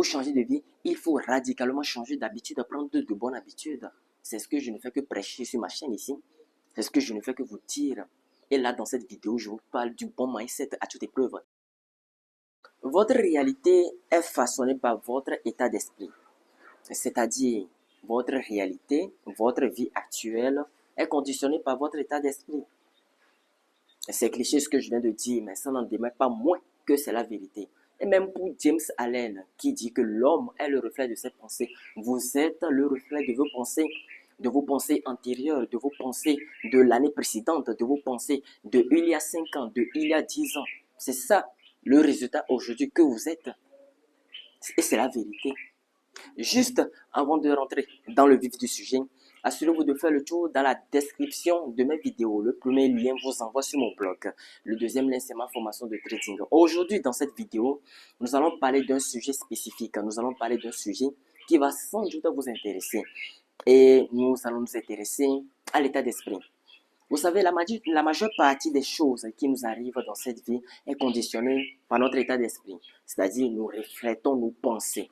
Pour changer de vie, il faut radicalement changer d'habitude, prendre de bonnes habitudes. C'est ce que je ne fais que prêcher sur ma chaîne ici. C'est ce que je ne fais que vous dire. Et là, dans cette vidéo, je vous parle du bon mindset à toute épreuve. Votre réalité est façonnée par votre état d'esprit. C'est-à-dire, votre réalité, votre vie actuelle est conditionnée par votre état d'esprit. C'est cliché ce que je viens de dire, mais ça n'en demeure pas moins que c'est la vérité. Et même pour James Allen, qui dit que l'homme est le reflet de ses pensées, vous êtes le reflet de vos pensées antérieures, de vos pensées de l'année précédente, de vos pensées de il y a 5 ans, de il y a 10 ans. C'est ça le résultat aujourd'hui que vous êtes. Et c'est la vérité. Juste avant de rentrer dans le vif du sujet, assurez-vous de faire le tour dans la description de mes vidéos. Le premier lien vous envoie sur mon blog. Le deuxième lien, c'est ma formation de trading. Aujourd'hui, dans cette vidéo, nous allons parler d'un sujet spécifique. Nous allons parler d'un sujet qui va sans doute vous intéresser. Et nous allons nous intéresser à l'état d'esprit. Vous savez, la majeure partie des choses qui nous arrivent dans cette vie est conditionnée par notre état d'esprit. C'est-à-dire, nous reflétons nos pensées.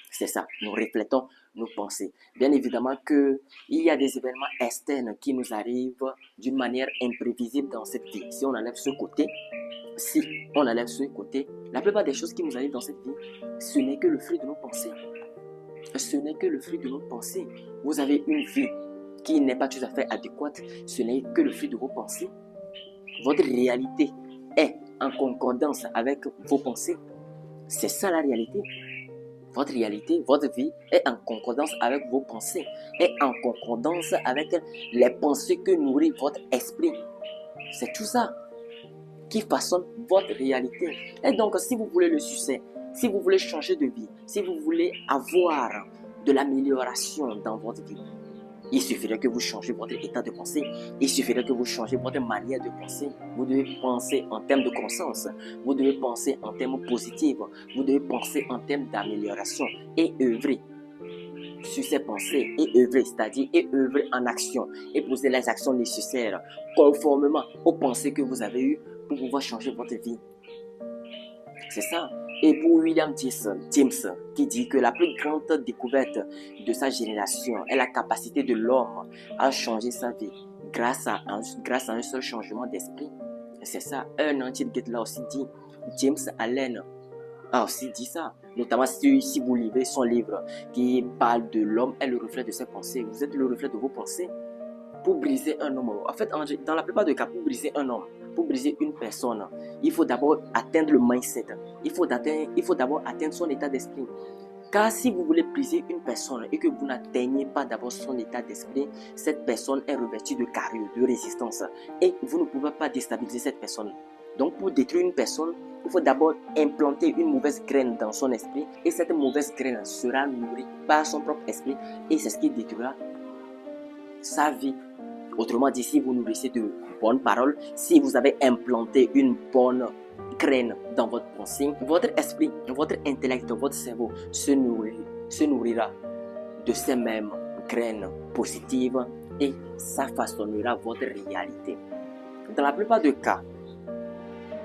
C'est ça, nous reflétons nos pensées. Bien évidemment qu'il y a des événements externes qui nous arrivent d'une manière imprévisible dans cette vie. Si on enlève ce côté, la plupart des choses qui nous arrivent dans cette vie, ce n'est que le fruit de nos pensées. Ce n'est que le fruit de nos pensées. Vous avez une vie qui n'est pas tout à fait adéquate, ce n'est que le fruit de vos pensées. Votre réalité est en concordance avec vos pensées. C'est ça la réalité. Votre réalité, votre vie est en concordance avec vos pensées, est en concordance avec les pensées que nourrit votre esprit. C'est tout ça qui façonne votre réalité. Et donc, si vous voulez le succès, si vous voulez changer de vie, si vous voulez avoir de l'amélioration dans votre vie, il suffirait que vous changez votre état de pensée. Il suffirait que vous changez votre manière de penser. Vous devez penser en termes de croissance. Vous devez penser en termes positifs. Vous devez penser en termes d'amélioration et œuvrer sur ces pensées et œuvrer, c'est-à-dire et œuvrer en action et poser les actions nécessaires conformément aux pensées que vous avez eues pour pouvoir changer votre vie. C'est ça. Et pour William James, qui dit que la plus grande découverte de sa génération est la capacité de l'homme à changer sa vie grâce à un seul changement d'esprit. C'est ça. Ernest Getler aussi dit, James Allen a aussi dit ça. Notamment si vous lisez son livre qui parle de l'homme est le reflet de ses pensées. Vous êtes le reflet de vos pensées. Pour briser un homme, en fait, dans la plupart des cas, pour briser un homme, pour briser une personne, il faut d'abord atteindre le mindset. Il faut d'abord atteindre son état d'esprit. Car si vous voulez briser une personne et que vous n'atteignez pas d'abord son état d'esprit, cette personne est revêtue de carrure, de résistance. Et vous ne pouvez pas déstabiliser cette personne. Donc pour détruire une personne, il faut d'abord implanter une mauvaise graine dans son esprit. Et cette mauvaise graine sera nourrie par son propre esprit. Et c'est ce qui détruira sa vie. Autrement dit, si vous nourrissez de bonnes paroles, si vous avez implanté une bonne graine dans votre pensée, votre esprit, votre intellect, votre cerveau se nourrira de ces mêmes graines positives et ça façonnera votre réalité. Dans la plupart des cas,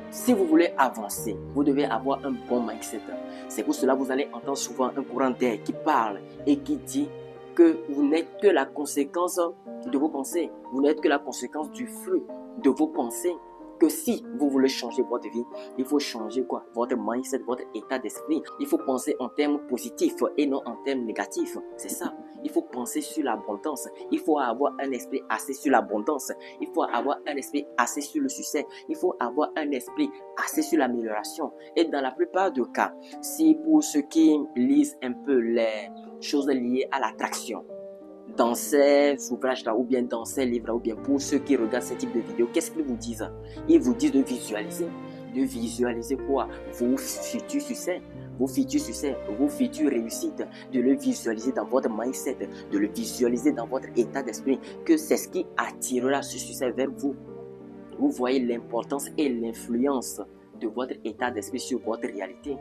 si vous voulez avancer, vous devez avoir un bon mindset. C'est pour cela que vous allez entendre souvent un courant d'air qui parle et qui dit que vous n'êtes que la conséquence de vos pensées. Vous n'êtes que la conséquence du fruit de vos pensées. Que si vous voulez changer votre vie, il faut changer quoi? Votre mindset, votre état d'esprit. Il faut penser en termes positifs et non en termes négatifs. C'est ça. Il faut penser sur l'abondance. Il faut avoir un esprit assez sur l'abondance. Il faut avoir un esprit assez sur le succès. Il faut avoir un esprit assez sur l'amélioration. Et dans la plupart des cas, si pour ceux qui lisent un peu les choses liées à l'attraction, dans ces ouvrages-là, ou bien dans ces livres-là, ou bien pour ceux qui regardent ce type de vidéos, qu'est-ce qu'ils vous disent? Ils vous disent de visualiser. De visualiser quoi? Vos futurs succès, vos futures réussites, de le visualiser dans votre mindset, de le visualiser dans votre état d'esprit, que c'est ce qui attirera ce succès vers vous. Vous voyez l'importance et l'influence de votre état d'esprit sur votre réalité.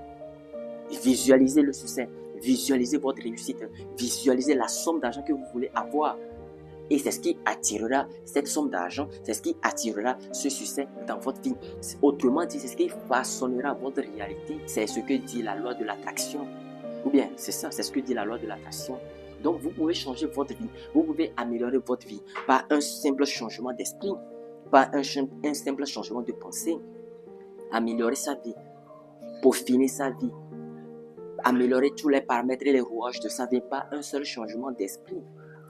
Visualisez le succès. Visualisez votre réussite, visualisez la somme d'argent que vous voulez avoir. Et c'est ce qui attirera cette somme d'argent, c'est ce qui attirera ce succès dans votre vie. Autrement dit, c'est ce qui façonnera votre réalité. C'est ce que dit la loi de l'attraction. Ou bien, c'est ça, c'est ce que dit la loi de l'attraction. Donc, vous pouvez changer votre vie. Vous pouvez améliorer votre vie par un simple changement d'esprit, par un simple changement de pensée. Améliorer sa vie, peaufiner sa vie, améliorer tous les paramètres et les rouages de sa vie par un seul changement d'esprit.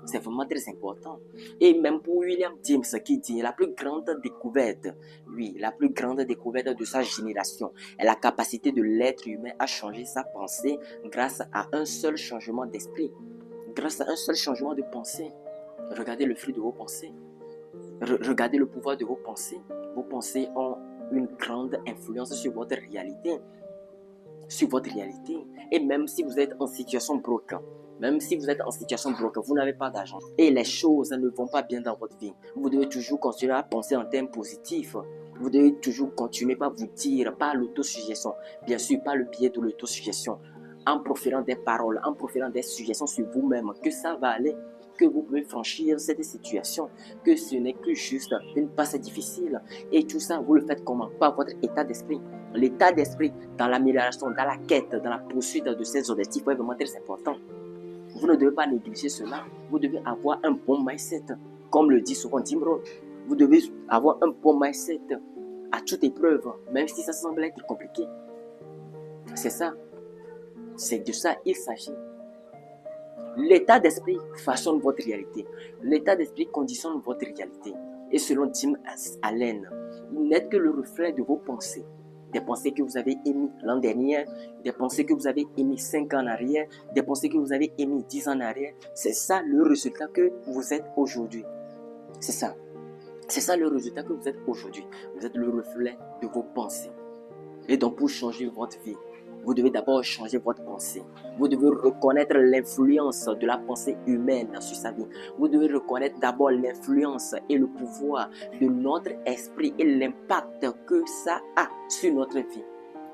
C'est vraiment très important. Et même pour William James qui dit la plus grande découverte, oui, la plus grande découverte de sa génération est la capacité de l'être humain à changer sa pensée grâce à un seul changement d'esprit, grâce à un seul changement de pensée. Regardez le flux de vos pensées. Regardez le pouvoir de vos pensées. Vos pensées ont une grande influence sur votre réalité. Sur votre réalité. Et même si vous êtes en situation broke, vous n'avez pas d'argent et les choses ne vont pas bien dans votre vie, vous devez toujours continuer à penser en termes positifs. Vous devez toujours continuer par vous dire, par l'autosuggestion, bien sûr par le biais de l'autosuggestion, en proférant des paroles, en proférant des suggestions sur vous-même, que ça va aller, que vous pouvez franchir cette situation, que ce n'est que juste une passe difficile. Et tout ça, vous le faites comment? Par votre état d'esprit. L'état d'esprit dans l'amélioration, dans la quête, dans la poursuite de ces objectifs est vraiment très important. Vous ne devez pas négliger cela. Vous devez avoir un bon mindset. Comme le dit souvent Jim Rohn, vous devez avoir un bon mindset à toute épreuve, même si ça semble être compliqué. C'est ça. C'est de ça il s'agit. L'état d'esprit façonne votre réalité. L'état d'esprit conditionne votre réalité. Et selon Jim Allen, il n'est que le reflet de vos pensées. Des pensées que vous avez émises l'an dernier, des pensées que vous avez émises 5 ans en arrière, des pensées que vous avez émises 10 ans en arrière. C'est ça le résultat que vous êtes aujourd'hui. C'est ça. C'est ça le résultat que vous êtes aujourd'hui. Vous êtes le reflet de vos pensées. Et donc pour changer votre vie, vous devez d'abord changer votre pensée. Vous devez reconnaître l'influence de la pensée humaine sur sa vie. Vous devez reconnaître d'abord l'influence et le pouvoir de notre esprit et l'impact que ça a sur notre vie.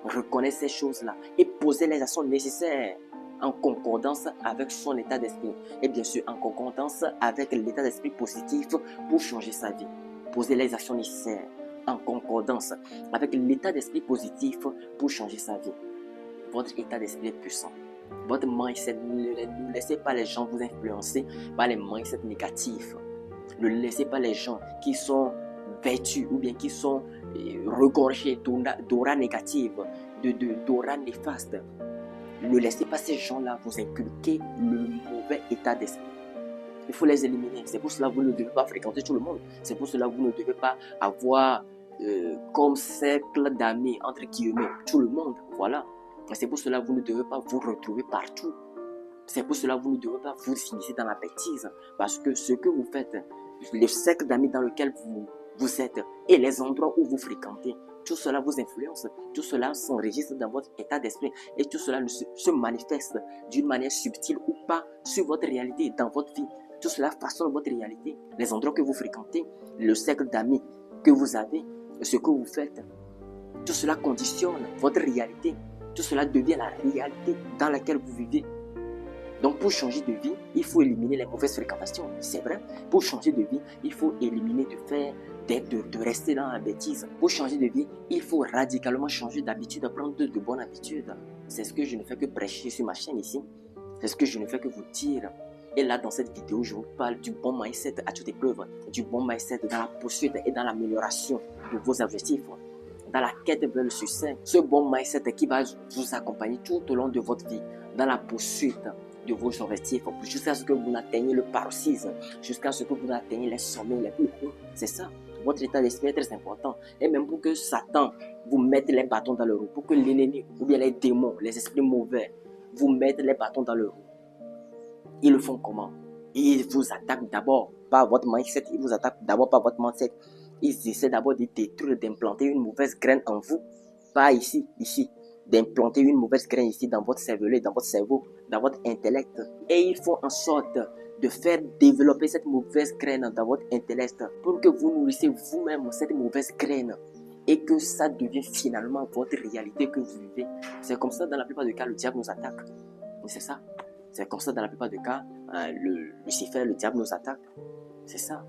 Reconnaissez ces choses-là et posez les actions nécessaires en concordance avec son état d'esprit. Et bien sûr, en concordance avec l'état d'esprit positif pour changer sa vie. Posez les actions nécessaires en concordance avec l'état d'esprit positif pour changer sa vie. Votre état d'esprit est puissant. Votre mindset, ne laissez pas les gens vous influencer par les mindsets négatifs. Ne laissez pas les gens qui sont vêtus ou bien qui sont regorgés d'aura négative, d'aura néfaste. Ne laissez pas ces gens-là vous inculquer le mauvais état d'esprit. Il faut les éliminer. C'est pour cela que vous ne devez pas fréquenter tout le monde. C'est pour cela que vous ne devez pas avoir comme cercle d'amis, entre guillemets, tout le monde. Voilà. C'est pour cela que vous ne devez pas vous retrouver partout. C'est pour cela que vous ne devez pas vous initier dans la bêtise. Parce que ce que vous faites, le cercle d'amis dans lequel vous êtes et les endroits où vous fréquentez, tout cela vous influence, tout cela s'enregistre dans votre état d'esprit et tout cela se manifeste d'une manière subtile ou pas sur votre réalité, dans votre vie. Tout cela façonne votre réalité, les endroits que vous fréquentez, le cercle d'amis que vous avez, ce que vous faites. Tout cela conditionne votre réalité. Tout cela devient la réalité dans laquelle vous vivez. Donc pour changer de vie, il faut éliminer les mauvaises fréquentations. C'est vrai. Pour changer de vie, il faut éliminer de rester dans la bêtise. Pour changer de vie, il faut radicalement changer d'habitude, prendre de bonnes habitudes. C'est ce que je ne fais que prêcher sur ma chaîne ici. C'est ce que je ne fais que vous dire. Et là, dans cette vidéo, je vous parle du bon mindset à toute épreuve, du bon mindset dans la poursuite et dans l'amélioration de vos objectifs, dans la quête vers le succès. Ce bon mindset qui va vous accompagner tout au long de votre vie, dans la poursuite de vos objectifs, jusqu'à ce que vous n'atteigniez le paroxysme, jusqu'à ce que vous n'atteigniez les sommets les plus hauts. C'est ça. Votre état d'esprit est très important. Et même pour que Satan vous mette les bâtons dans le roue, pour que l'ennemi ou bien les démons, les esprits mauvais, vous mettent les bâtons dans le roue. Ils le font comment? Ils vous attaquent d'abord par votre mindset. Ils vous attaquent d'abord par votre mindset. Ils essaient d'abord de détruire, d'implanter une mauvaise graine en vous. Pas ici. D'implanter une mauvaise graine ici dans votre cervelet, dans votre cerveau, dans votre intellect. Et ils font en sorte de faire développer cette mauvaise graine dans votre intellect pour que vous nourrissez vous-même cette mauvaise graine et que ça devienne finalement votre réalité que vous vivez. C'est comme ça dans la plupart des cas le diable nous attaque. C'est ça. C'est comme ça dans la plupart des cas, Lucifer, le diable nous attaque. C'est ça.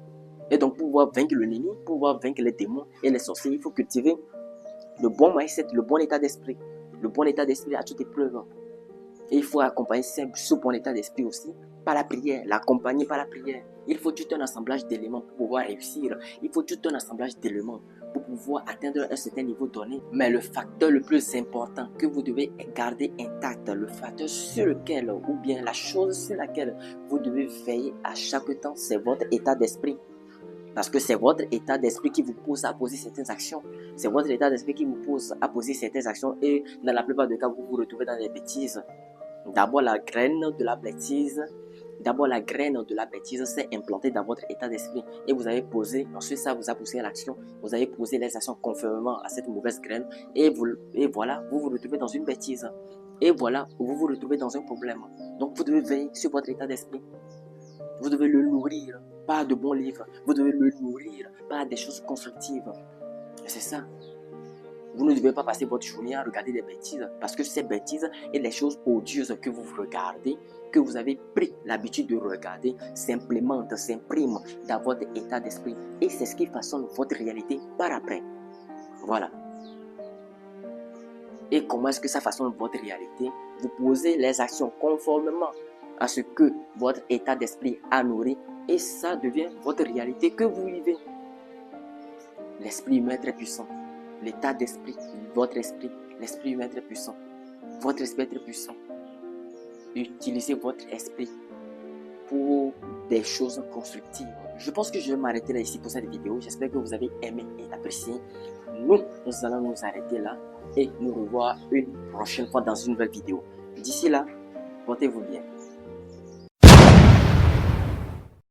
Et donc pour pouvoir vaincre l'ennemi, pour pouvoir vaincre les démons et les sorciers, il faut cultiver le bon mindset, le bon état d'esprit. Le bon état d'esprit à toute épreuve. Et il faut accompagner ce bon état d'esprit aussi par la prière, l'accompagner par la prière. Il faut tout un assemblage d'éléments pour pouvoir réussir. Il faut tout un assemblage d'éléments pour pouvoir atteindre un certain niveau donné. Mais le facteur le plus important que vous devez garder intact, le facteur sur lequel, ou bien la chose sur laquelle vous devez veiller à chaque temps, c'est votre état d'esprit. Parce que c'est votre état d'esprit qui vous pousse à poser certaines actions. C'est votre état d'esprit qui vous pousse à poser certaines actions. Et dans la plupart des cas, vous vous retrouvez dans des bêtises. D'abord, la graine de la bêtise s'est implantée dans votre état d'esprit. Et vous avez posé, ensuite ça vous a poussé à l'action. Vous avez posé les actions conformément à cette mauvaise graine. Et voilà, vous vous retrouvez dans une bêtise. Et voilà, vous vous retrouvez dans un problème. Donc, vous devez veiller sur votre état d'esprit. Vous devez le nourrir par de bons livres. Vous devez le nourrir par des choses constructives. Et c'est ça. Vous ne devez pas passer votre journée à regarder des bêtises, parce que ces bêtises et les choses odieuses que vous regardez, que vous avez pris l'habitude de regarder, s'impliment, s'impriment dans votre état d'esprit. Et c'est ce qui façonne votre réalité par après. Voilà. Et comment est-ce que ça façonne votre réalité? Vous posez les actions conformément à ce que votre état d'esprit a nourri, et ça devient votre réalité que vous vivez. L'esprit humain est très puissant. L'état d'esprit, votre esprit, l'esprit humain est très puissant. Votre esprit est très puissant. Utilisez votre esprit pour des choses constructives. Je pense que je vais m'arrêter là ici pour cette vidéo. J'espère que vous avez aimé et apprécié. Nous allons nous arrêter là et nous revoir une prochaine fois dans une nouvelle vidéo. D'ici là, portez-vous bien.